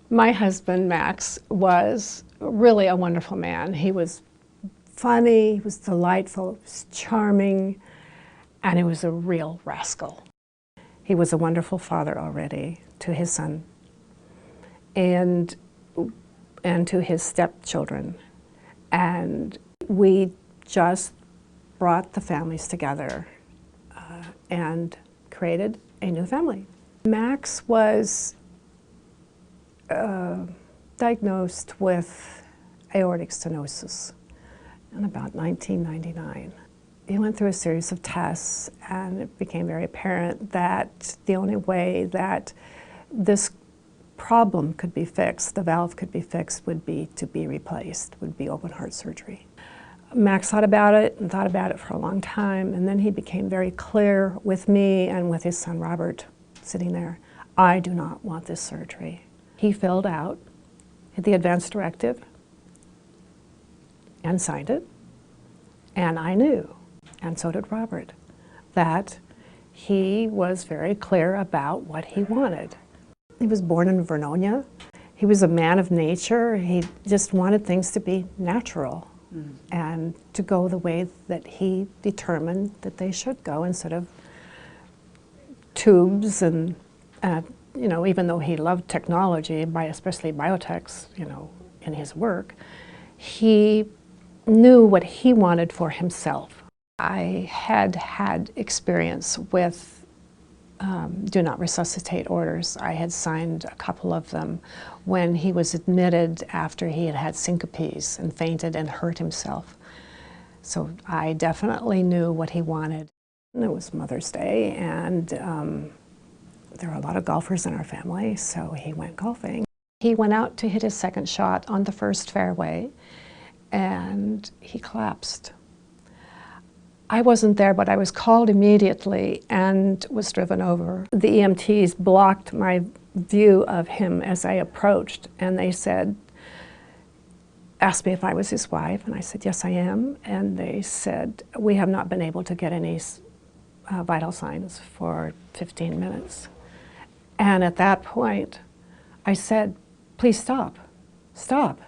My husband, Max, was really a wonderful man. He was funny, he was delightful, he was charming, and he was a real rascal. He was a wonderful father already to his son and to his stepchildren. And we just brought the families together and created a new family. Max was diagnosed with aortic stenosis in about 1999. He went through a series of tests, and it became very apparent that the only way that this problem could be fixed, the valve could be fixed, would be to be replaced, would be open heart surgery. Max thought about it and thought about it for a long time, and then he became very clear with me and with his son Robert sitting there, I do not want this surgery. He filled out the advance directive and signed it, and I knew, and so did Robert, that he was very clear about what he wanted. He was born in Vernonia. He was a man of nature. He just wanted things to be natural and to go the way that he determined that they should go, instead of tubes and, you know, even though he loved technology, especially biotechs, you know, in his work, he knew what he wanted for himself. I had had experience with do not resuscitate orders. I had signed a couple of them when he was admitted after he had had syncopes and fainted and hurt himself. So I definitely knew what he wanted. And it was Mother's Day, and there were a lot of golfers in our family, so he went golfing. He went out to hit his second shot on the first fairway, and he collapsed. I wasn't there, but I was called immediately and was driven over. The EMTs blocked my view of him as I approached, and they asked me if I was his wife, and I said, yes, I am. And they said, we have not been able to get any vital signs for 15 minutes. And at that point, I said, please stop, stop,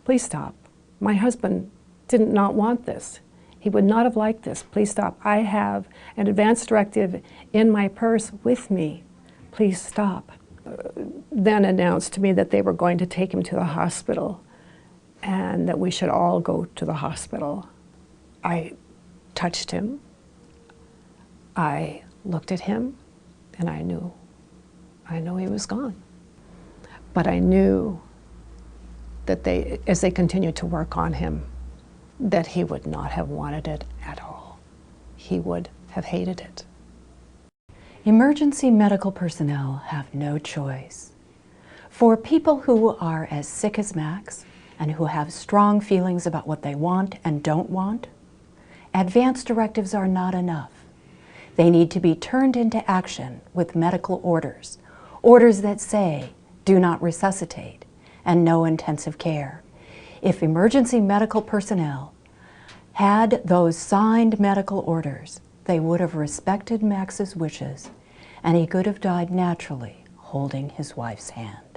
please stop. My husband did not want this. He would not have liked this. Please stop. I have an advance directive in my purse with me. Please stop. Then announced to me that they were going to take him to the hospital and that we should all go to the hospital. I touched him. I looked at him, and I knew he was gone. But I knew that as they continued to work on him, that he would not have wanted it at all. He would have hated it. Emergency medical personnel have no choice. For people who are as sick as Max and who have strong feelings about what they want and don't want, advance directives are not enough. They need to be turned into action with medical orders, orders that say, do not resuscitate and no intensive care. If emergency medical personnel had those signed medical orders, they would have respected Max's wishes, and he could have died naturally holding his wife's hand.